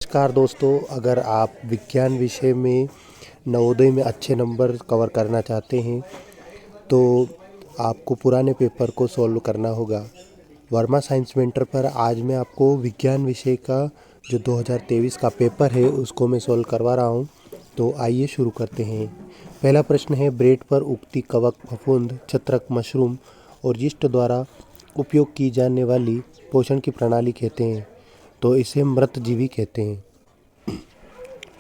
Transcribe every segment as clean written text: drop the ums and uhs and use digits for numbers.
नमस्कार दोस्तों, अगर आप विज्ञान विषय में नवोदय में अच्छे नंबर कवर करना चाहते हैं तो आपको पुराने पेपर को सॉल्व करना होगा। वर्मा साइंस सेंटर पर आज मैं आपको विज्ञान विषय का जो 2023 का पेपर है उसको मैं सॉल्व करवा रहा हूँ। तो आइए शुरू करते हैं। पहला प्रश्न है, ब्रेड पर उगती कवक, फफूंद, छत्रक, मशरूम और यीस्ट द्वारा उपयोग की जाने वाली पोषण की प्रणाली कहते हैं, तो इसे मृतजीवी कहते हैं।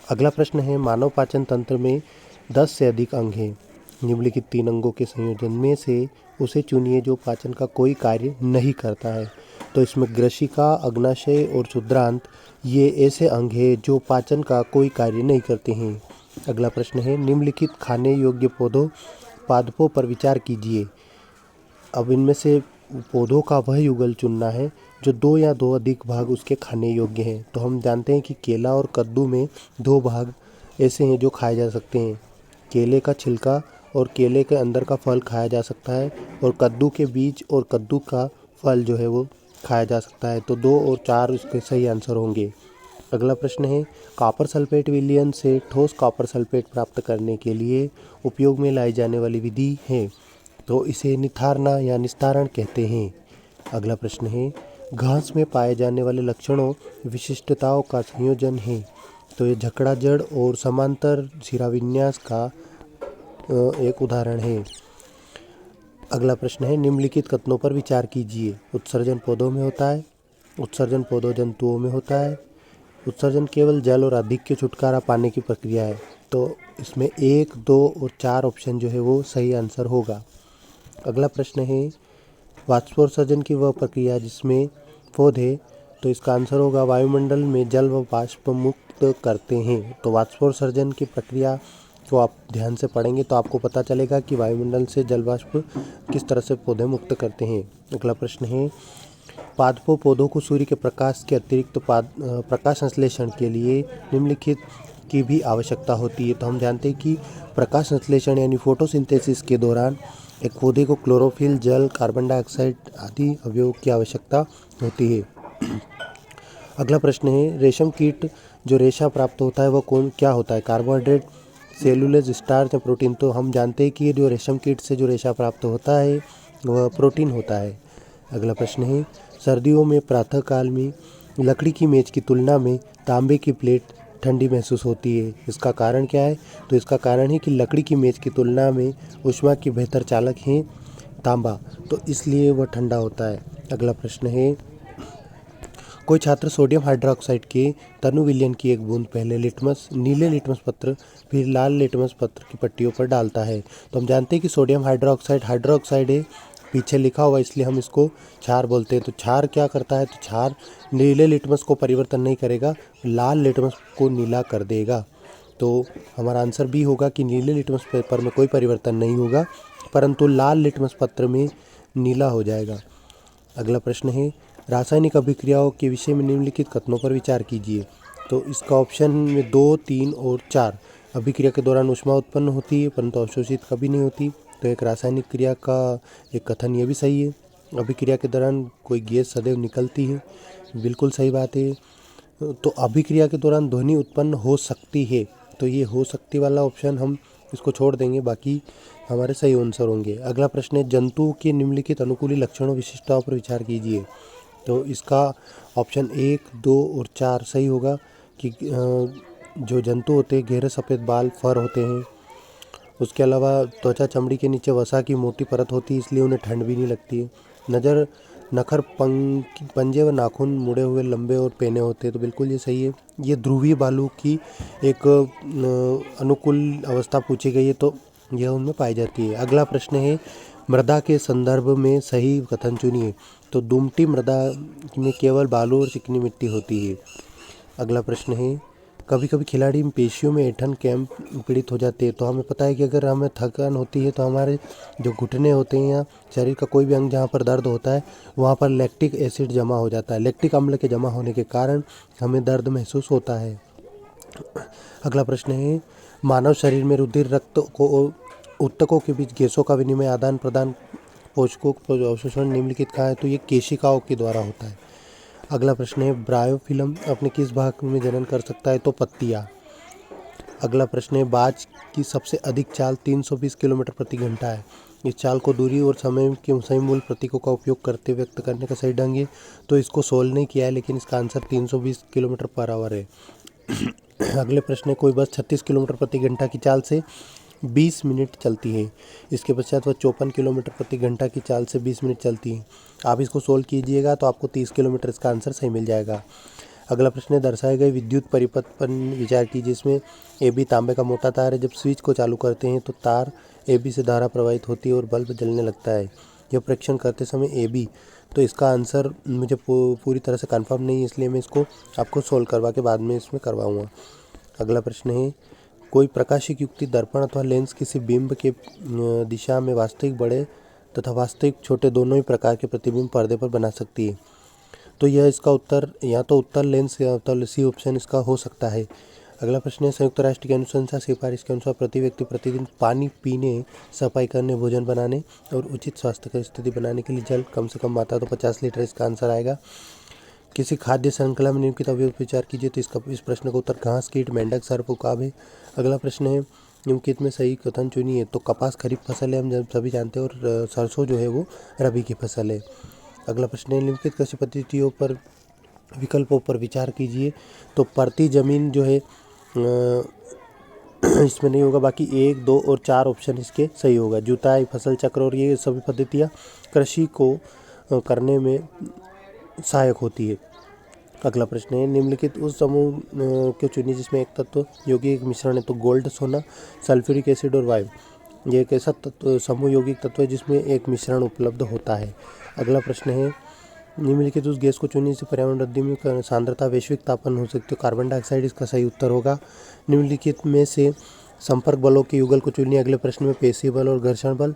अगला प्रश्न है, मानव पाचन तंत्र में 10 से अधिक अंग हैं। निम्नलिखित 3 अंगों के संयोजन में से उसे चुनिए जो पाचन का कोई कार्य नहीं करता है। तो इसमें ग्रशिका, अग्नाशय और क्षुद्रांत ये ऐसे अंग हैं जो पाचन का कोई कार्य नहीं करते हैं। अगला प्रश्न है, निम्नलिखित खाने योग्य पादपों पर विचार कीजिए। अब इनमें से पौधों का वह युगल चुनना है जो 2 या 2 अधिक भाग उसके खाने योग्य हैं। तो हम जानते हैं कि केला और कद्दू में 2 भाग ऐसे हैं जो खाए जा सकते हैं। केले का छिलका और केले के अंदर का फल खाया जा सकता है, और कद्दू के बीज और कद्दू का फल जो है वो खाया जा सकता है। तो 2 और 4 उसके सही आंसर होंगे। अगला प्रश्न है, कॉपर सल्फेट विलयन से ठोस कॉपर सल्फेट प्राप्त करने के लिए उपयोग में लाई जाने वाली विधि है, तो इसे निथारना या निस्तारण कहते हैं। अगला प्रश्न है, घास में पाए जाने वाले लक्षणों विशिष्टताओं का संयोजन है, तो ये झकड़ा जड़ और समांतर शिराविन्यास का एक उदाहरण है। अगला प्रश्न है, निम्नलिखित कथनों पर विचार कीजिए। उत्सर्जन पौधों में होता है, उत्सर्जन पौधों जंतुओं में होता है, उत्सर्जन केवल जल और आधिक्य छुटकारा पाने की प्रक्रिया है। तो इसमें 1, 2 और 4 ऑप्शन जो है वो सही आंसर होगा। अगला प्रश्न है, वाष्पोत्सर्जन की वह प्रक्रिया जिसमें पौधे, तो इसका आंसर होगा वायुमंडल में जल व वाष्प मुक्त करते हैं। तो वाष्पोत्सर्जन की प्रक्रिया को आप ध्यान से पढ़ेंगे तो आपको पता चलेगा कि वायुमंडल से जल वाष्प किस तरह से पौधे मुक्त करते हैं। अगला प्रश्न है, पादपों पौधों को सूर्य के प्रकाश के अतिरिक्त प्रकाश संश्लेषण के लिए निम्नलिखित की भी आवश्यकता होती है। तो हम जानते हैं कि प्रकाश संश्लेषण यानी फोटोसिंथेसिस के दौरान एक पौधे को क्लोरोफिल, जल, कार्बन डाइऑक्साइड आदि अवयवों की आवश्यकता होती है। अगला प्रश्न है, रेशम कीट जो रेशा प्राप्त होता है वह क्या होता है? कार्बोहाइड्रेट, सेलुलोज, स्टार्च या प्रोटीन? तो हम जानते हैं कि जो रेशम कीट से जो रेशा प्राप्त होता है वह प्रोटीन होता है। अगला प्रश्न है, सर्दियों में प्रातःकाल में लकड़ी की मेज की तुलना में तांबे की प्लेट ठंडी महसूस होती है, इसका कारण क्या है? तो इसका कारण है कि लकड़ी की मेज की तुलना में ऊष्मा की बेहतर चालक है तांबा, तो इसलिए वह ठंडा होता है। अगला प्रश्न है, कोई छात्र सोडियम हाइड्रोक्साइड के तनु विलयन की एक बूंद पहले नीले लिटमस पत्र फिर लाल लिटमस पत्र की पट्टियों पर डालता है। तो हम जानते हैं कि सोडियम हाइड्रोक्साइड है, पीछे लिखा हुआ इसलिए हम इसको क्षार बोलते हैं। तो क्षार क्या करता है? तो क्षार नीले लिटमस को परिवर्तन नहीं करेगा, लाल लिटमस को नीला कर देगा। तो हमारा आंसर बी होगा कि नीले लिटमस पेपर में कोई परिवर्तन नहीं होगा, परंतु लाल लिटमस पत्र में नीला हो जाएगा। अगला प्रश्न है, रासायनिक अभिक्रियाओं के विषय में निम्नलिखित कथनों पर विचार कीजिए। तो इसका ऑप्शन में 2, 3 और 4। अभिक्रिया के दौरान ऊष्मा उत्पन्न होती है परंतु अवशोषित कभी नहीं होती, तो एक रासायनिक क्रिया का एक कथन ये भी सही है। अभिक्रिया के दौरान कोई गैस सदैव निकलती है, बिल्कुल सही बात है। तो अभिक्रिया के दौरान ध्वनि उत्पन्न हो सकती है, तो ये हो सकती वाला ऑप्शन हम इसको छोड़ देंगे, बाकी हमारे सही आंसर होंगे। अगला प्रश्न है, जंतुओं के निम्नलिखित अनुकूली लक्षणों विशिष्टताओं पर विचार कीजिए। तो इसका ऑप्शन 1, 2 और 4 सही होगा कि जो जंतु होते हैं गहरे सफ़ेद बाल, फर होते हैं। उसके अलावा त्वचा, चमड़ी के नीचे वसा की मोटी परत होती है, इसलिए उन्हें ठंड भी नहीं लगती है। नज़र, नखर, पंजे व नाखून मुड़े हुए, लंबे और पेने होते हैं, तो बिल्कुल ये सही है। ये ध्रुवीय बालू की एक अनुकूल अवस्था पूछी गई है, तो यह उनमें पाई जाती है। अगला प्रश्न है, मृदा के संदर्भ में सही कथन चुनिए। तो दुमटी मृदा में केवल बालू और चिकनी मिट्टी होती है। अगला प्रश्न है, कभी कभी खिलाड़ी पेशियों में ऐंठन कैंप पीड़ित हो जाते हैं। तो हमें पता है कि अगर हमें थकान होती है तो हमारे जो घुटने होते हैं या शरीर का कोई भी अंग जहाँ पर दर्द होता है वहाँ पर लैक्टिक एसिड जमा हो जाता है। लैक्टिक अम्ल के जमा होने के कारण हमें दर्द महसूस होता है। अगला प्रश्न है, मानव शरीर में रुधिर, रक्त को ऊतकों के बीच गैसों का विनिमय, आदान प्रदान, पोषकों अवशोषण निम्नलिखित कहाँ है? तो ये केशिकाओं के द्वारा होता है। अगला प्रश्न है ब्रायोफिल्म अपने किस भाग में जनन कर सकता है? तो पत्तियाँ। अगला प्रश्न है बाज की सबसे अधिक चाल 320 किलोमीटर प्रति घंटा है। इस चाल को दूरी और समय के सही मूल प्रतीकों का उपयोग करते व्यक्त करने का सही ढंग है। तो इसको सोल्व नहीं किया है, लेकिन इसका आंसर 320 किलोमीटर पर आवर है। अगले प्रश्न है कोई बस 36 किलोमीटर प्रति घंटा की चाल से 20 मिनट चलती है। इसके पश्चात वह 54 किलोमीटर प्रति घंटा की चाल से 20 मिनट चलती है। आप इसको सोल्व कीजिएगा तो आपको 30 किलोमीटर इसका आंसर सही मिल जाएगा। अगला प्रश्न है दर्शाए गए विद्युत परिपथ पर विचार कीजिए। इसमें AB तांबे का मोटा तार है। जब स्विच को चालू करते हैं तो तार AB से धारा प्रवाहित होती है और बल्ब जलने लगता है। यह परीक्षण करते समय AB, तो इसका आंसर मुझे पूरी तरह से कंफर्म नहीं है, इसलिए मैं इसको आपको सोल्व करवा के बाद में इसमें करवाऊँगा। अगला प्रश्न है कोई प्रकाशिक युक्ति दर्पण अथवा लेंस किसी बिंब के दिशा में वास्तविक बड़े तथा वास्तविक छोटे दोनों ही प्रकार के प्रतिबिंब पर्दे पर बना सकती है। तो यह इसका उत्तर या तो उत्तर लेंस या तो सी ऑप्शन इसका हो सकता है। अगला प्रश्न है संयुक्त राष्ट्र की अनुशंसा सिफारिश के अनुसार प्रति व्यक्ति प्रतिदिन पानी पीने, सफाई करने, भोजन बनाने और उचित स्वास्थ्य की स्थिति बनाने के लिए जल कम से कम मात्रा तो 50 लीटर इसका आंसर आएगा। किसी खाद्य श्रृंखला में निम्नलिखित अवयव पर विचार कीजिए। तो इस प्रश्न का उत्तर घास, कीट, मेंढक, सर्प, उकाब है। अगला प्रश्न है निम्नलिखित में सही कथन चुनिए। तो कपास खरीफ फसल है, हम सभी जानते हैं, और सरसों जो है वो रबी की फसल है। अगला प्रश्न है निम्नलिखित कृषि पद्धतियों पर विकल्पों पर विचार कीजिए। तो प्रति जमीन जो है इसमें नहीं होगा, बाकी 1, 2 और 4 ऑप्शन इसके सही होगा। जुताई, फसल चक्र और ये सभी पद्धतियाँ कृषि को करने में सहायक होती है। अगला प्रश्न है निम्नलिखित उस समूह को चुनिए जिसमें एक तत्व यौगिक मिश्रण है। तो गोल्ड, सोना, सल्फ्यूरिक एसिड और वायु, ये एक ऐसा तत्व समूह यौगिक तत्व है जिसमें एक मिश्रण उपलब्ध होता है। अगला प्रश्न है निम्नलिखित उस गैस को चुनिए जिससे पर्यावरण वृद्धि में सांद्रता वैश्विक तापमान हो सकती है। कार्बन डाइऑक्साइड इसका सही उत्तर होगा। निम्नलिखित में से संपर्क बलों के युगल को चुनिए। अगले प्रश्न में पेशीय बल और घर्षण बल।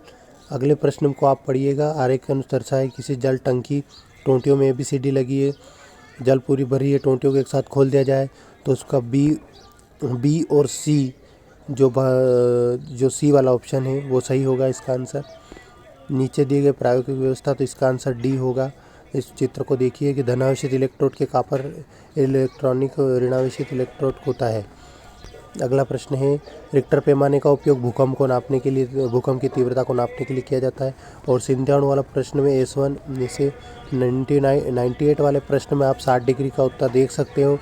अगले प्रश्न को आप पढ़िएगा। आरेख के अनुसार दर्शाए किसी जल टंकी टोंटियों में ABCD लगी है, जल पूरी भरी है, टोंटियों को एक साथ खोल दिया जाए तो उसका बी और C जो C वाला ऑप्शन है वो सही होगा इसका आंसर। नीचे दिए गए प्रायोगिक व्यवस्था, तो इसका आंसर D होगा। इस चित्र को देखिए कि धनावेशित इलेक्ट्रोड के कॉपर इलेक्ट्रॉनिक ऋणावेशित इलेक्ट्रोड होता है। अगला प्रश्न है रिक्टर पैमाने का उपयोग भूकंप को नापने के लिए, भूकंप की तीव्रता को नापने के लिए किया जाता है। और सिंध्याणु वाला प्रश्न में S1 जैसे 98 वाले प्रश्न में आप 60 डिग्री का उत्तर देख सकते हो।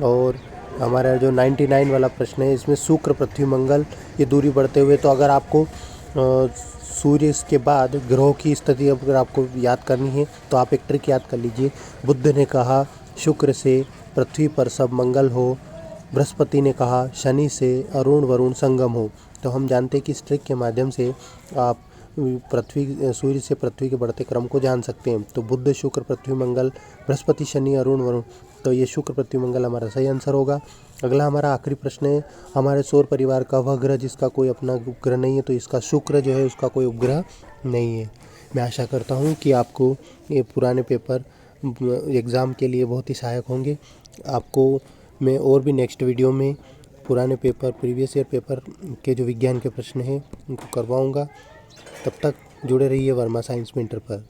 और हमारा जो 99 वाला प्रश्न है इसमें शुक्र, पृथ्वी, मंगल ये दूरी बढ़ते हुए, तो अगर आपको सूर्य के बाद ग्रहों की स्थिति अगर आपको याद करनी है तो आप एक ट्रिक याद कर लीजिए। बुद्ध ने कहा शुक्र से पृथ्वी पर सब मंगल हो, बृहस्पति ने कहा शनि से अरुण वरुण संगम हो। तो हम जानते हैं कि इस ट्रिक के माध्यम से आप सूर्य से पृथ्वी के बढ़ते क्रम को जान सकते हैं। तो बुध, शुक्र, पृथ्वी, मंगल, बृहस्पति, शनि, अरुण वरुण, तो ये शुक्र, पृथ्वी, मंगल हमारा सही आंसर होगा। अगला हमारा आखिरी प्रश्न है हमारे सौर परिवार का वह ग्रह जिसका कोई अपना उपग्रह नहीं है। तो इसका शुक्र जो है उसका कोई उपग्रह नहीं है। मैं आशा करता हूँ कि आपको ये पुराने पेपर एग्ज़ाम के लिए बहुत ही सहायक होंगे। आपको मैं और भी नेक्स्ट वीडियो में पुराने पेपर, प्रीवियस ईयर पेपर के जो विज्ञान के प्रश्न हैं उनको करवाऊँगा। तब तक जुड़े रहिए वर्मा साइंस मेंटर पर।